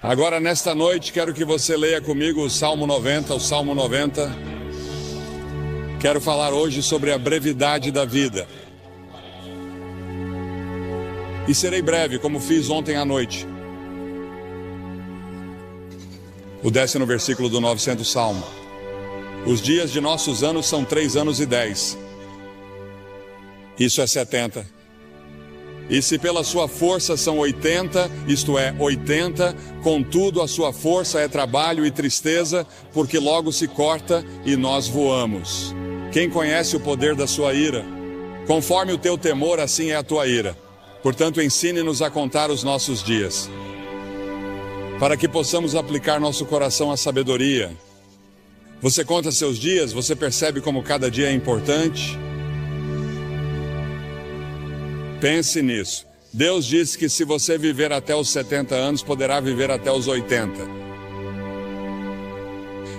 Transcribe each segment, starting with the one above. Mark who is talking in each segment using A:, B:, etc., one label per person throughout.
A: Agora, nesta noite, quero que você leia comigo o Salmo 90, o Salmo 90. Quero falar hoje sobre a brevidade da vida. E serei breve, como fiz ontem à noite. O 10º versículo do 900 Salmo. Os dias de nossos anos são 3 anos e 10. Isso é 70. E se pela sua força são 80, isto é, 80, contudo a sua força é trabalho e tristeza, porque logo se corta e nós voamos. Quem conhece o poder da sua ira? Conforme o teu temor, assim é a tua ira. Portanto, ensine-nos a contar os nossos dias, para que possamos aplicar nosso coração à sabedoria. Você conta seus dias, você percebe como cada dia é importante? Pense nisso. Deus disse que se você viver até os 70 anos, poderá viver até os 80.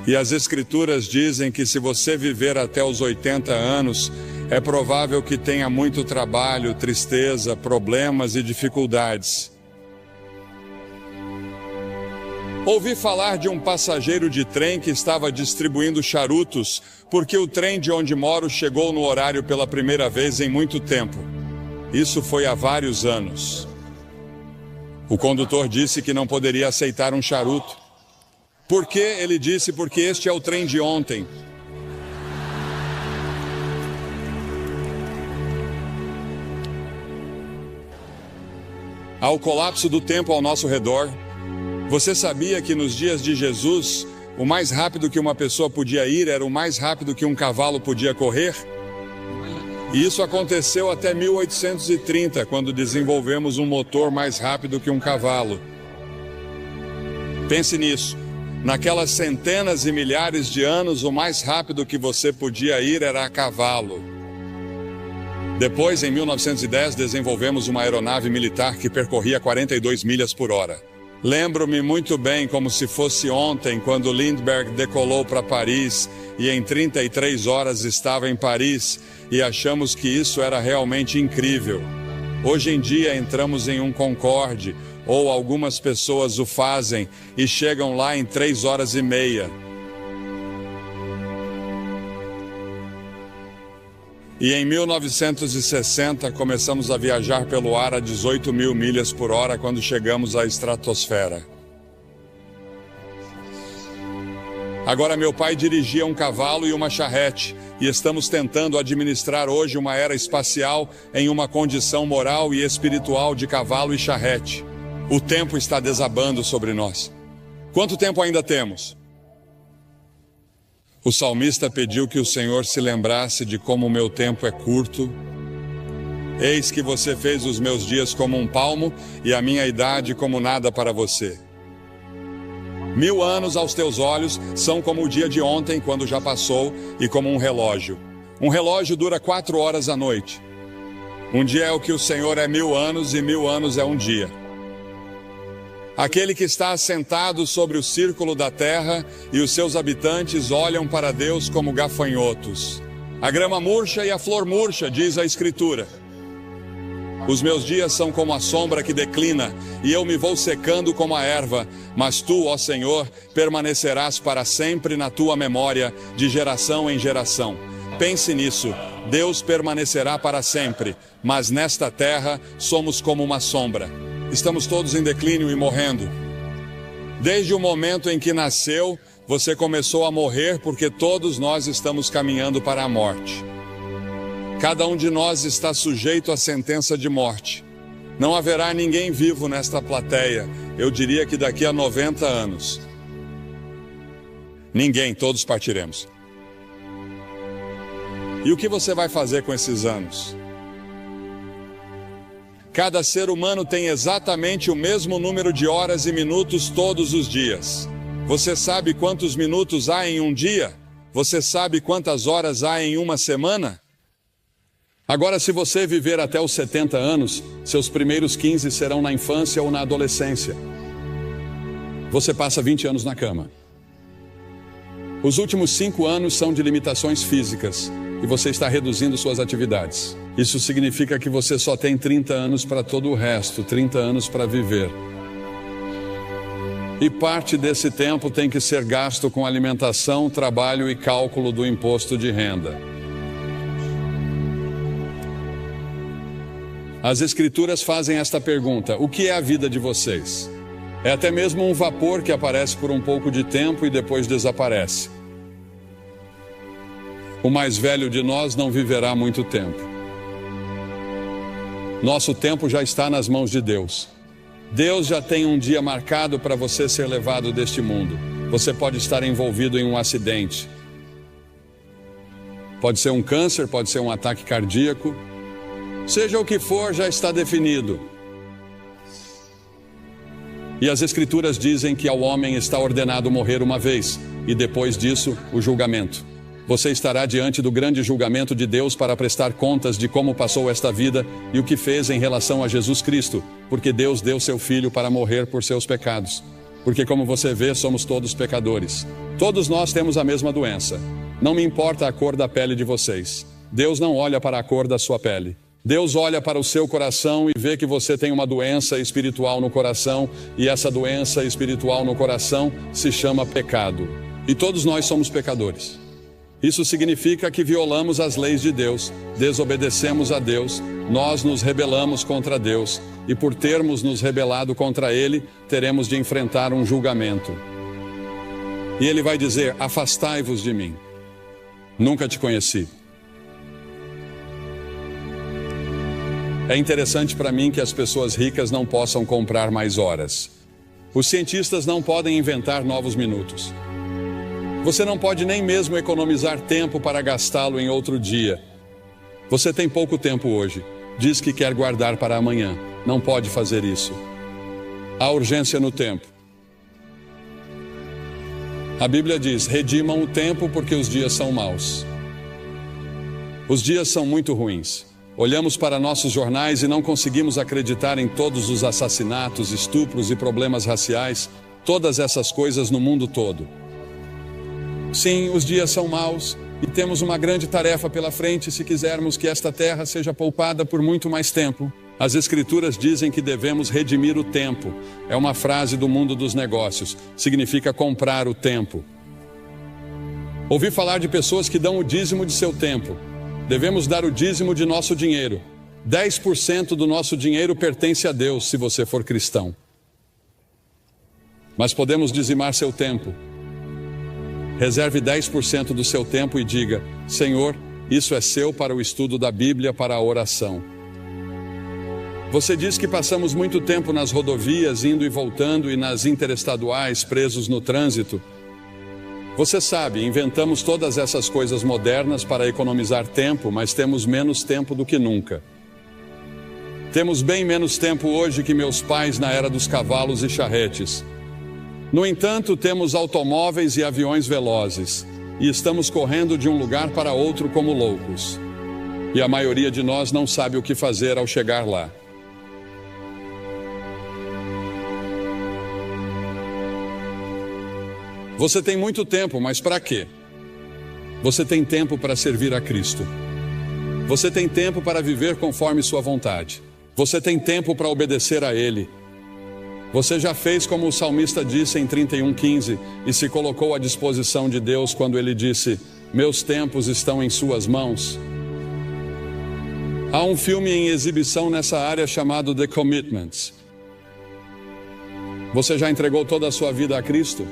A: E as Escrituras dizem que se você viver até os 80 anos, é provável que tenha muito trabalho, tristeza, problemas e dificuldades. Ouvi falar de um passageiro de trem que estava distribuindo charutos, porque o trem de onde moro chegou no horário pela primeira vez em muito tempo. Isso foi há vários anos. O condutor disse que não poderia aceitar um charuto. Por quê? Ele disse, porque este é o trem de ontem. Há o colapso do tempo ao nosso redor. Você sabia que nos dias de Jesus, o mais rápido que uma pessoa podia ir era o mais rápido que um cavalo podia correr? E isso aconteceu até 1830, quando desenvolvemos um motor mais rápido que um cavalo. Pense nisso. Naquelas centenas e milhares de anos, o mais rápido que você podia ir era a cavalo. Depois, em 1910, desenvolvemos uma aeronave militar que percorria 42 milhas por hora. Lembro-me muito bem, como se fosse ontem, quando Lindbergh decolou para Paris e em 33 horas estava em Paris e achamos que isso era realmente incrível. Hoje em dia entramos em um Concorde, ou algumas pessoas o fazem e chegam lá em 3 horas e meia. E em 1960 começamos a viajar pelo ar a 18 mil milhas por hora quando chegamos à estratosfera. Agora meu pai dirigia um cavalo e uma charrete e estamos tentando administrar hoje uma era espacial em uma condição moral e espiritual de cavalo e charrete. O tempo está desabando sobre nós. Quanto tempo ainda temos? O salmista pediu que o Senhor se lembrasse de como o meu tempo é curto. Eis que você fez os meus dias como um palmo e a minha idade como nada para você. 1000 anos aos teus olhos são como o dia de ontem, quando já passou, e como um relógio. Um relógio dura 4 horas à noite. Um dia é o que o Senhor é 1000 anos e 1000 anos é um dia. Aquele que está assentado sobre o círculo da terra e os seus habitantes olham para Deus como gafanhotos. A grama murcha e a flor murcha, diz a Escritura. Os meus dias são como a sombra que declina, e eu me vou secando como a erva, mas tu, ó Senhor, permanecerás para sempre na tua memória, de geração em geração. Pense nisso, Deus permanecerá para sempre, mas nesta terra somos como uma sombra. Estamos todos em declínio e morrendo. Desde o momento em que nasceu, você começou a morrer porque todos nós estamos caminhando para a morte. Cada um de nós está sujeito à sentença de morte. Não haverá ninguém vivo nesta plateia, eu diria que daqui a 90 anos. Ninguém, todos partiremos. E o que você vai fazer com esses anos? Cada ser humano tem exatamente o mesmo número de horas e minutos todos os dias. Você sabe quantos minutos há em um dia? Você sabe quantas horas há em uma semana? Agora, se você viver até os 70 anos, seus primeiros 15 serão na infância ou na adolescência. Você passa 20 anos na cama. Os últimos 5 anos são de limitações físicas e você está reduzindo suas atividades. Isso significa que você só tem 30 anos para todo o resto, 30 anos para viver. E parte desse tempo tem que ser gasto com alimentação, trabalho e cálculo do imposto de renda. As Escrituras fazem esta pergunta: o que é a vida de vocês? É até mesmo um vapor que aparece por um pouco de tempo e depois desaparece. O mais velho de nós não viverá muito tempo. Nosso tempo já está nas mãos de Deus. Deus já tem um dia marcado para você ser levado deste mundo. Você pode estar envolvido em um acidente. Pode ser um câncer, pode ser um ataque cardíaco. Seja o que for, já está definido. E as Escrituras dizem que ao homem está ordenado morrer uma vez, e depois disso, o julgamento. Você estará diante do grande julgamento de Deus para prestar contas de como passou esta vida e o que fez em relação a Jesus Cristo, porque Deus deu seu Filho para morrer por seus pecados. Porque, como você vê, somos todos pecadores. Todos nós temos a mesma doença. Não me importa a cor da pele de vocês. Deus não olha para a cor da sua pele. Deus olha para o seu coração e vê que você tem uma doença espiritual no coração, e essa doença espiritual no coração se chama pecado. E todos nós somos pecadores. Isso significa que violamos as leis de Deus, desobedecemos a Deus, nós nos rebelamos contra Deus, e por termos nos rebelado contra Ele, teremos de enfrentar um julgamento. E Ele vai dizer: afastai-vos de mim. Nunca te conheci. É interessante para mim que as pessoas ricas não possam comprar mais horas. Os cientistas não podem inventar novos minutos. Você não pode nem mesmo economizar tempo para gastá-lo em outro dia. Você tem pouco tempo hoje. Diz que quer guardar para amanhã. Não pode fazer isso. Há urgência no tempo. A Bíblia diz: redimam o tempo porque os dias são maus. Os dias são muito ruins. Olhamos para nossos jornais e não conseguimos acreditar em todos os assassinatos, estupros e problemas raciais, todas essas coisas no mundo todo. Sim, os dias são maus e temos uma grande tarefa pela frente se quisermos que esta terra seja poupada por muito mais tempo. As Escrituras dizem que devemos redimir o tempo. É uma frase do mundo dos negócios. Significa comprar o tempo. Ouvi falar de pessoas que dão o dízimo de seu tempo. Devemos dar o dízimo de nosso dinheiro. 10% do nosso dinheiro pertence a Deus, se você for cristão. Mas podemos dizimar seu tempo. Reserve 10% do seu tempo e diga: Senhor, isso é seu para o estudo da Bíblia, para a oração. Você diz que passamos muito tempo nas rodovias, indo e voltando, e nas interestaduais, presos no trânsito. Você sabe, inventamos todas essas coisas modernas para economizar tempo, mas temos menos tempo do que nunca. Temos bem menos tempo hoje que meus pais na era dos cavalos e charretes. No entanto, temos automóveis e aviões velozes, e estamos correndo de um lugar para outro como loucos. E a maioria de nós não sabe o que fazer ao chegar lá. Você tem muito tempo, mas para quê? Você tem tempo para servir a Cristo. Você tem tempo para viver conforme sua vontade. Você tem tempo para obedecer a Ele. Você já fez como o salmista disse em 31:15 e se colocou à disposição de Deus quando ele disse: meus tempos estão em suas mãos. Há um filme em exibição nessa área chamado The Commitments. Você já entregou toda a sua vida a Cristo?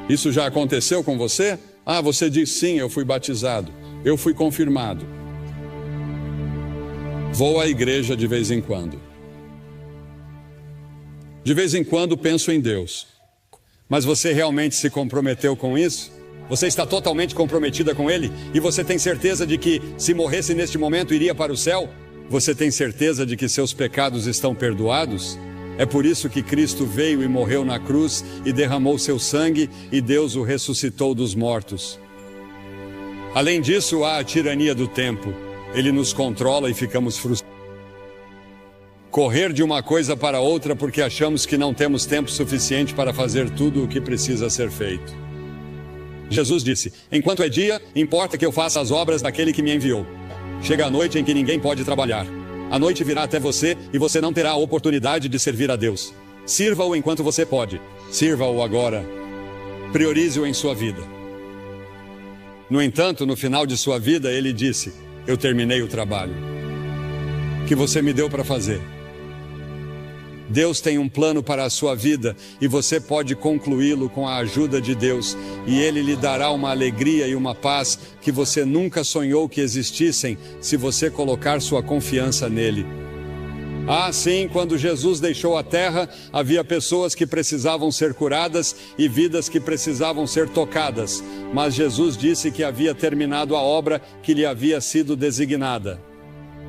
A: Isso já aconteceu com você? Ah, você diz sim, eu fui batizado, eu fui confirmado. Vou à igreja de vez em quando. De vez em quando penso em Deus.
B: Mas você realmente se comprometeu com isso? Você está totalmente comprometida com Ele? E você tem certeza de que, se morresse neste momento, iria para o céu? Você tem certeza de que seus pecados estão perdoados? É por isso que Cristo veio e morreu na cruz e derramou seu sangue e Deus o ressuscitou dos mortos. Além disso, há a tirania do tempo. Ele nos controla e ficamos frustrados. Correr de uma coisa para outra porque achamos que não temos tempo suficiente para fazer tudo o que precisa ser feito. Jesus disse: enquanto é dia, importa que eu faça as obras daquele que me enviou. Chega a noite em que ninguém pode trabalhar. A noite virá até você e você não terá a oportunidade de servir a Deus. Sirva-o enquanto você pode. Sirva-o agora. Priorize-o em sua vida. No entanto, no final de sua vida, ele disse: eu terminei o trabalho que você me deu para fazer. Deus tem um plano para a sua vida e você pode concluí-lo com a ajuda de Deus, e Ele lhe dará uma alegria e uma paz que você nunca sonhou que existissem se você colocar sua confiança nele. Ah, sim, quando Jesus deixou a terra, havia pessoas que precisavam ser curadas e vidas que precisavam ser tocadas, mas Jesus disse que havia terminado a obra que lhe havia sido designada.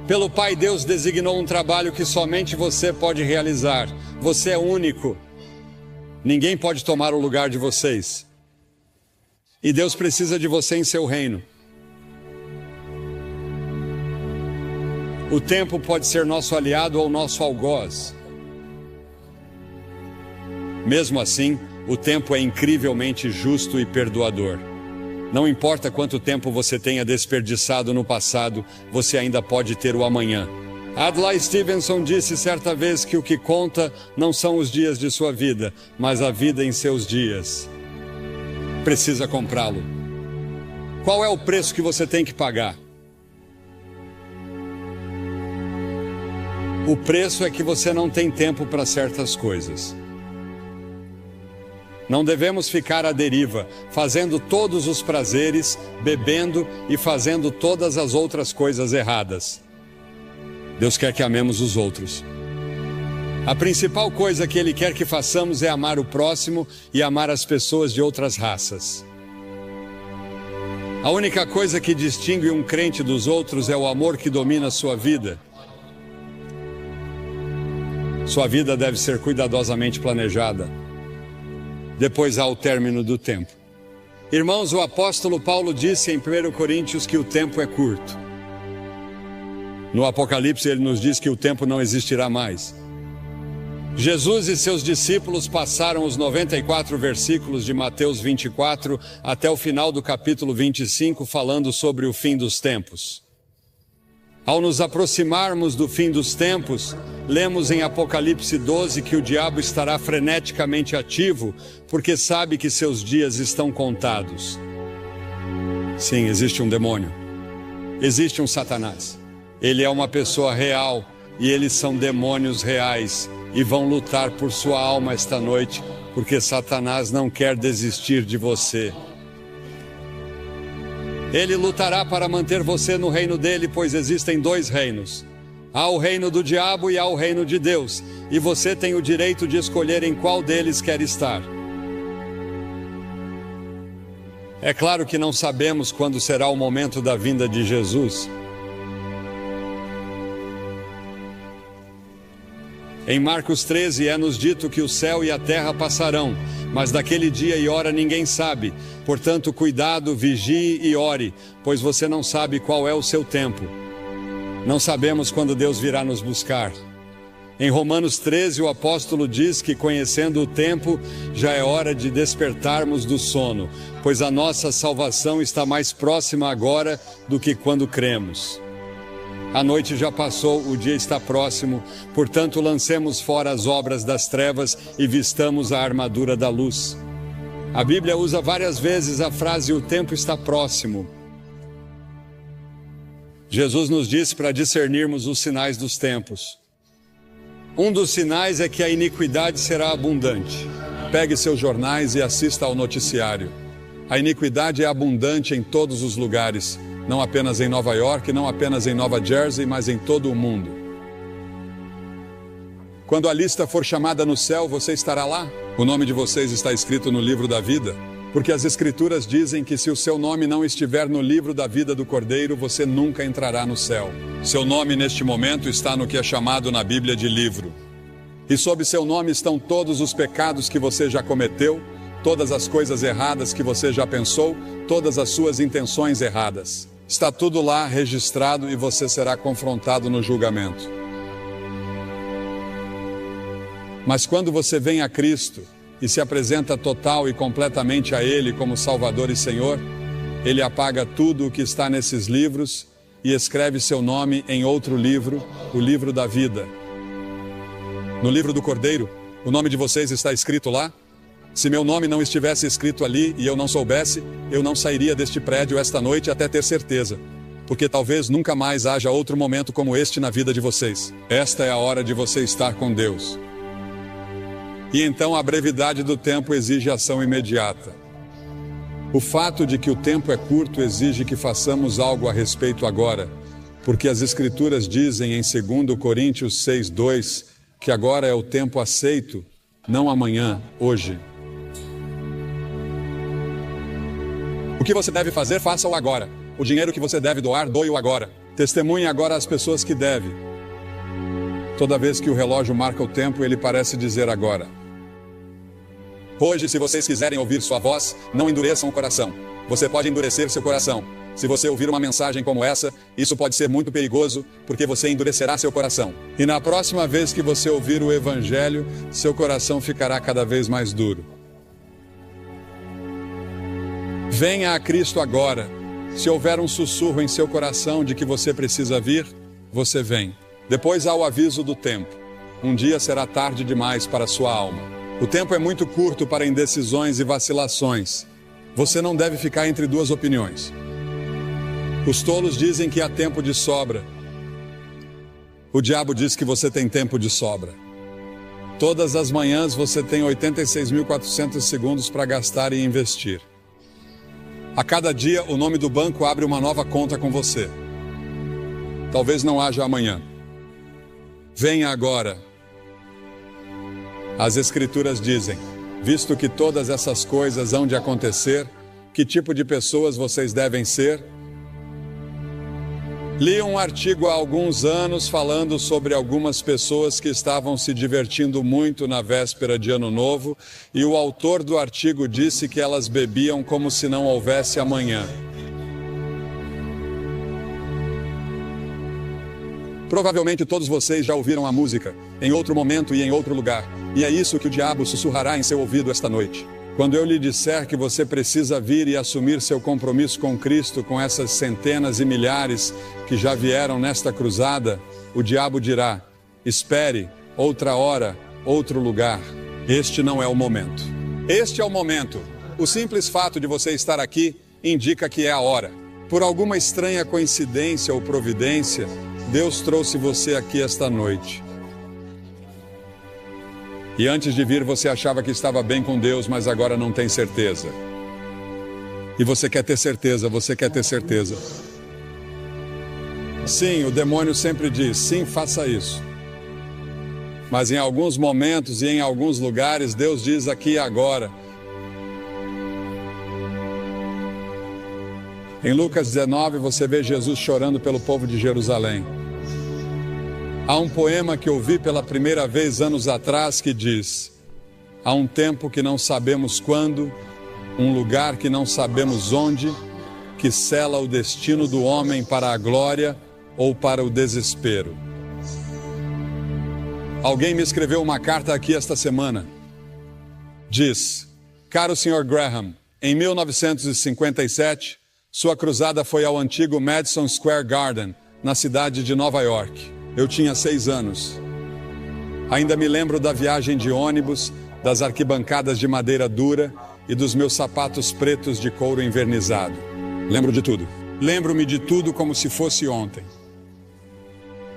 B: Pelo Pai, Deus designou um trabalho que somente você pode realizar. Você é único. Ninguém pode tomar o lugar de vocês. E Deus precisa de você em seu reino. O tempo pode ser nosso aliado ou nosso algoz. Mesmo assim, o tempo é incrivelmente justo e perdoador. Não importa quanto tempo você tenha desperdiçado no passado, você ainda pode ter o amanhã. Adlai Stevenson disse certa vez que o que conta não são os dias de sua vida, mas a vida em seus dias. Precisa comprá-lo. Qual é o preço que você tem que pagar? O preço é que você não tem tempo para certas coisas. Não devemos ficar à deriva, fazendo todos os prazeres, bebendo e fazendo todas as outras coisas erradas. Deus quer que amemos os outros. A principal coisa que Ele quer que façamos é amar o próximo e amar as pessoas de outras raças. A única coisa que distingue um crente dos outros é o amor que domina a sua vida. Sua vida deve ser cuidadosamente planejada. Depois há o término do tempo. Irmãos, o apóstolo Paulo disse em 1 Coríntios que o tempo é curto. No Apocalipse ele nos diz que o tempo não existirá mais. Jesus e seus discípulos passaram os 94 versículos de Mateus 24 até o final do capítulo 25 falando sobre o fim dos tempos. Ao nos aproximarmos do fim dos tempos, lemos em Apocalipse 12 que o diabo estará freneticamente ativo, porque sabe que seus dias estão contados. Sim, existe um demônio. Existe um Satanás. Ele é uma pessoa real e eles são demônios reais e vão lutar por sua alma esta noite, porque Satanás não quer desistir de você. Ele lutará para manter você no reino dele, pois existem dois reinos. Há o reino do diabo e há o reino de Deus, e você tem o direito de escolher em qual deles quer estar. É claro que não sabemos quando será o momento da vinda de Jesus. Em Marcos 13 é-nos dito que o céu e a terra passarão, mas daquele dia e hora ninguém sabe. Portanto, cuidado, vigie e ore, pois você não sabe qual é o seu tempo. Não sabemos quando Deus virá nos buscar. Em Romanos 13, o apóstolo diz que, conhecendo o tempo, já é hora de despertarmos do sono, pois a nossa salvação está mais próxima agora do que quando cremos. A noite já passou, o dia está próximo, portanto lancemos fora as obras das trevas e vistamos a armadura da luz. A Bíblia usa várias vezes a frase "o tempo está próximo". Jesus nos disse para discernirmos os sinais dos tempos. Um dos sinais é que a iniquidade será abundante. Pegue seus jornais e assista ao noticiário. A iniquidade é abundante em todos os lugares. Não apenas em Nova York, não apenas em Nova Jersey, mas em todo o mundo. Quando a lista for chamada no céu, você estará lá? O nome de vocês está escrito no livro da vida? Porque as Escrituras dizem que se o seu nome não estiver no livro da vida do Cordeiro, você nunca entrará no céu. Seu nome neste momento está no que é chamado na Bíblia de livro. E sob seu nome estão todos os pecados que você já cometeu, todas as coisas erradas que você já pensou, todas as suas intenções erradas. Está tudo lá registrado e você será confrontado no julgamento. Mas quando você vem a Cristo e se apresenta total e completamente a Ele como Salvador e Senhor, Ele apaga tudo o que está nesses livros e escreve seu nome em outro livro, o livro da vida. No livro do Cordeiro,
A: O nome de vocês está escrito lá? Se meu nome não estivesse escrito ali e eu não soubesse, eu não sairia deste prédio esta noite até ter certeza. Porque talvez nunca mais haja outro momento como este na vida de vocês. Esta é a hora de você estar com Deus. E então a brevidade do tempo exige ação imediata. O fato de que o tempo é curto exige que façamos algo a respeito agora, porque as Escrituras dizem em 2 Coríntios 6:2 que agora é o tempo aceito, não amanhã, hoje. O que você deve fazer, faça-o agora. O dinheiro que você deve doar, doe-o agora. Testemunhe agora às pessoas que deve. Toda vez que o relógio marca o tempo, ele parece dizer agora. Hoje, se vocês quiserem ouvir sua voz, não endureçam o coração. Você pode endurecer seu coração. Se você ouvir uma mensagem como essa, isso pode ser muito perigoso, porque você endurecerá seu coração. E na próxima vez que você ouvir o Evangelho, seu coração ficará cada vez mais duro. Venha a Cristo agora. Se houver um sussurro em seu coração de que você precisa vir, você vem. Depois há o aviso do tempo. Um dia será tarde demais para sua alma. O tempo é muito curto para indecisões e vacilações. Você não deve ficar entre duas opiniões. Os tolos dizem que há tempo de sobra. O diabo diz que você tem tempo de sobra. Todas as manhãs você tem 86.400 segundos para gastar e investir. A cada dia, o nome do banco abre uma nova conta com você. Talvez não haja amanhã. Venha agora. As Escrituras dizem, visto que todas essas coisas hão de acontecer, que tipo de pessoas vocês devem ser? Li um artigo há alguns anos falando sobre algumas pessoas que estavam se divertindo muito na véspera de Ano Novo, e o autor do artigo disse que elas bebiam como se não houvesse amanhã. Provavelmente todos vocês já ouviram a música, em outro momento e em outro lugar, e é isso que o diabo sussurrará em seu ouvido esta noite. Quando eu lhe disser que você precisa vir e assumir seu compromisso com Cristo, com essas centenas e milhares que já vieram nesta cruzada, o diabo dirá, espere, outra hora, outro lugar. Este não é o momento. Este é o momento. O simples fato de você estar aqui indica que é a hora. Por alguma estranha coincidência ou providência, Deus trouxe você aqui esta noite. E antes de vir você achava que estava bem com Deus, mas agora não tem certeza. E você quer ter certeza, você quer ter certeza. Sim, o demônio sempre diz, sim, faça isso. Mas em alguns momentos e em alguns lugares, Deus diz aqui e agora. Em Lucas 19, você vê Jesus chorando pelo povo de Jerusalém. Há um poema que ouvi pela primeira vez anos atrás que diz: há um tempo que não sabemos quando, um lugar que não sabemos onde, que sela o destino do homem para a glória ou para o desespero. Alguém me escreveu uma carta aqui esta semana. Diz: caro Sr. Graham, em 1957, sua cruzada foi ao antigo Madison Square Garden, na cidade de Nova York. Eu tinha 6 anos. Ainda me lembro da viagem de ônibus, das arquibancadas de madeira dura e dos meus sapatos pretos de couro envernizado. Lembro de tudo. Lembro-me de tudo como se fosse ontem.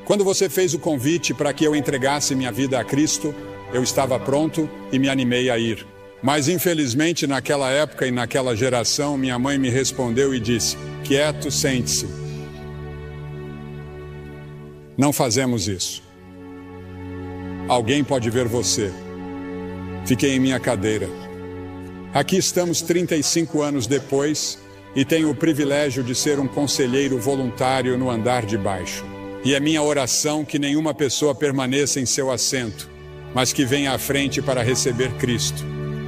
A: Quando você fez o convite para que eu entregasse minha vida a Cristo, eu estava pronto e me animei a ir. Mas infelizmente naquela época e naquela geração, minha mãe me respondeu e disse: quieto, sente-se. Não fazemos isso. Alguém pode ver você. Fiquei em minha cadeira. Aqui estamos 35 anos depois e tenho o privilégio de ser um conselheiro voluntário no andar de baixo. E é minha oração que nenhuma pessoa permaneça em seu assento, mas que venha à frente para receber Cristo.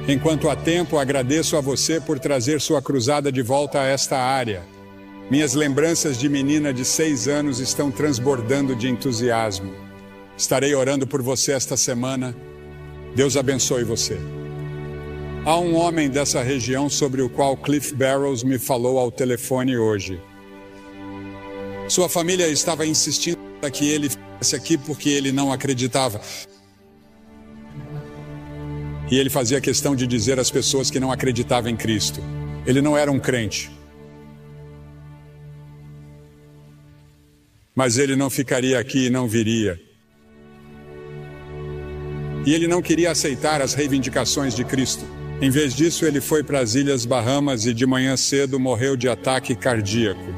A: Enquanto há tempo, agradeço a você por trazer sua cruzada de volta a esta área. Minhas lembranças de menina de 6 anos estão transbordando de entusiasmo. Estarei orando por você esta semana. Deus abençoe você. Há um homem dessa região sobre o qual Cliff Barrows me falou ao telefone hoje. Sua família estava insistindo para que ele ficasse aqui porque ele não acreditava. E ele fazia questão de dizer às pessoas que não acreditavam em Cristo. Ele não era um crente. Mas ele não ficaria aqui e não viria. E ele não queria aceitar as reivindicações de Cristo. Em vez disso, ele foi para as Ilhas Bahamas e de manhã cedo morreu de ataque cardíaco.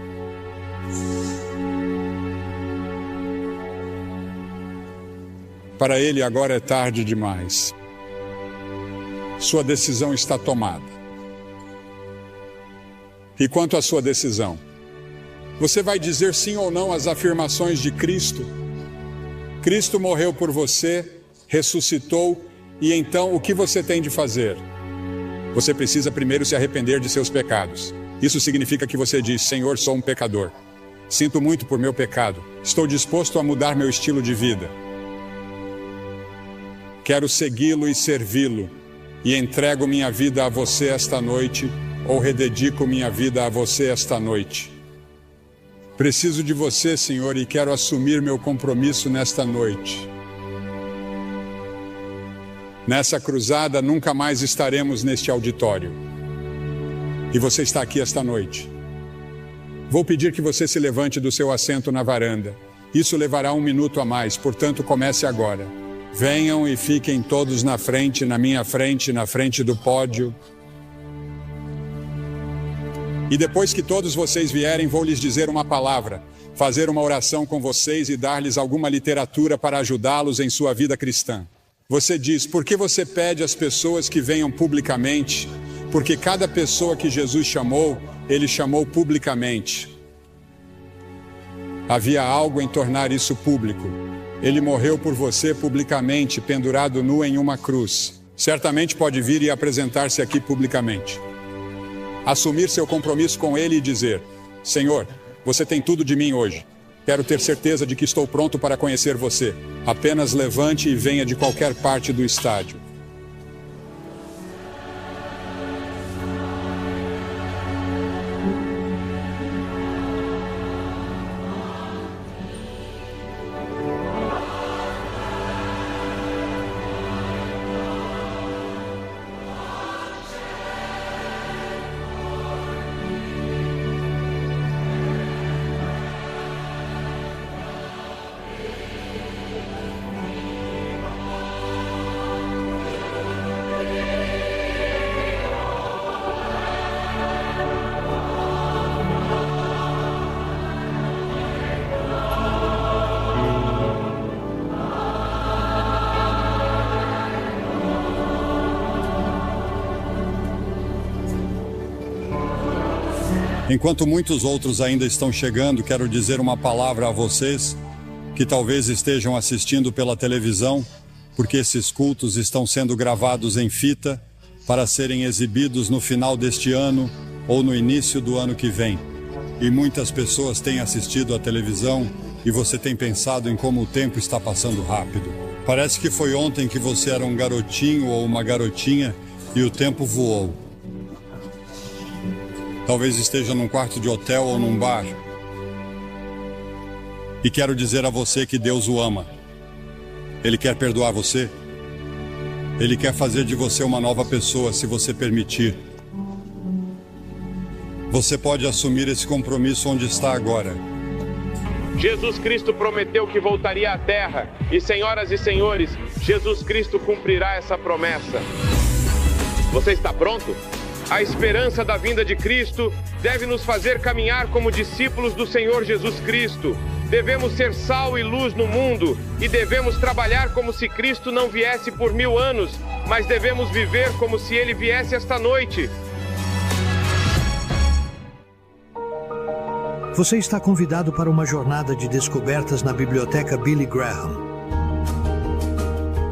A: Para ele agora é tarde demais. Sua decisão está tomada. E quanto à sua decisão? Você vai dizer sim ou não às afirmações de Cristo? Cristo morreu por você, ressuscitou, e então o que você tem de fazer? Você precisa primeiro se arrepender de seus pecados. Isso significa que você diz: Senhor, sou um pecador. Sinto muito por meu pecado. Estou disposto a mudar meu estilo de vida. Quero segui-lo e servi-lo. E entrego minha vida a você esta noite, ou rededico minha vida a você esta noite. Preciso de você, Senhor, e quero assumir meu compromisso nesta noite. Nessa cruzada, nunca mais estaremos neste auditório. E você está aqui esta noite. Vou pedir que você se levante do seu assento na varanda. Isso levará 1 minuto a mais, portanto, comece agora. Venham e fiquem todos na frente, na minha frente, na frente do pódio. E depois que todos vocês vierem, vou lhes dizer uma palavra, fazer uma oração com vocês e dar-lhes alguma literatura para ajudá-los em sua vida cristã. Você diz: por que você pede às pessoas que venham publicamente? Porque cada pessoa que Jesus chamou, ele chamou publicamente. Havia algo em tornar isso público. Ele morreu por você publicamente, pendurado nu em uma cruz. Certamente pode vir e apresentar-se aqui publicamente. Assumir seu compromisso com ele e dizer: Senhor, você tem tudo de mim hoje. Quero ter certeza de que estou pronto para conhecer você. Apenas levante e venha de qualquer parte do estádio. Enquanto muitos outros ainda estão chegando, quero dizer uma palavra a vocês que talvez estejam assistindo pela televisão, porque esses cultos estão sendo gravados em fita para serem exibidos no final deste ano ou no início do ano que vem. E muitas pessoas têm assistido à televisão e você tem pensado em como o tempo está passando rápido. Parece que foi ontem que você era um garotinho ou uma garotinha e o tempo voou. Talvez esteja num quarto de hotel ou num bar. E quero dizer a você que Deus o ama. Ele quer perdoar você. Ele quer fazer de você uma nova pessoa, se você permitir. Você pode assumir esse compromisso onde está agora.
C: Jesus Cristo prometeu que voltaria à terra. E, senhoras e senhores, Jesus Cristo cumprirá essa promessa. Você está pronto? A esperança da vinda de Cristo deve nos fazer caminhar como discípulos do Senhor Jesus Cristo. Devemos ser sal e luz no mundo e devemos trabalhar como se Cristo não viesse por 1000 anos, mas devemos viver como se Ele viesse esta noite.
D: Você está convidado para uma jornada de descobertas na Biblioteca Billy Graham.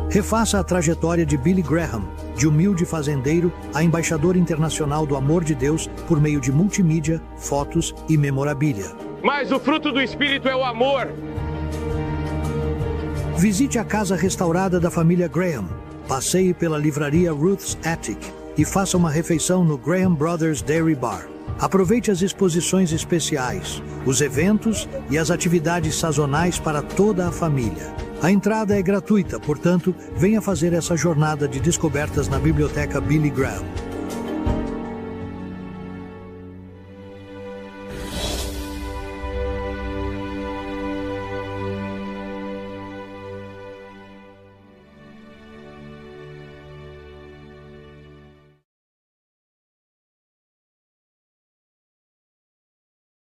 D: Refaça a trajetória de Billy Graham, de humilde fazendeiro a embaixador internacional do amor de Deus por meio de multimídia, fotos e memorabilia.
C: Mas o fruto do Espírito é o amor.
D: Visite a casa restaurada da família Graham, passeie pela livraria Ruth's Attic e faça uma refeição no Graham Brothers Dairy Bar. Aproveite as exposições especiais, os eventos e as atividades sazonais para toda a família. A entrada é gratuita, portanto, venha fazer essa jornada de descobertas na Biblioteca Billy Graham.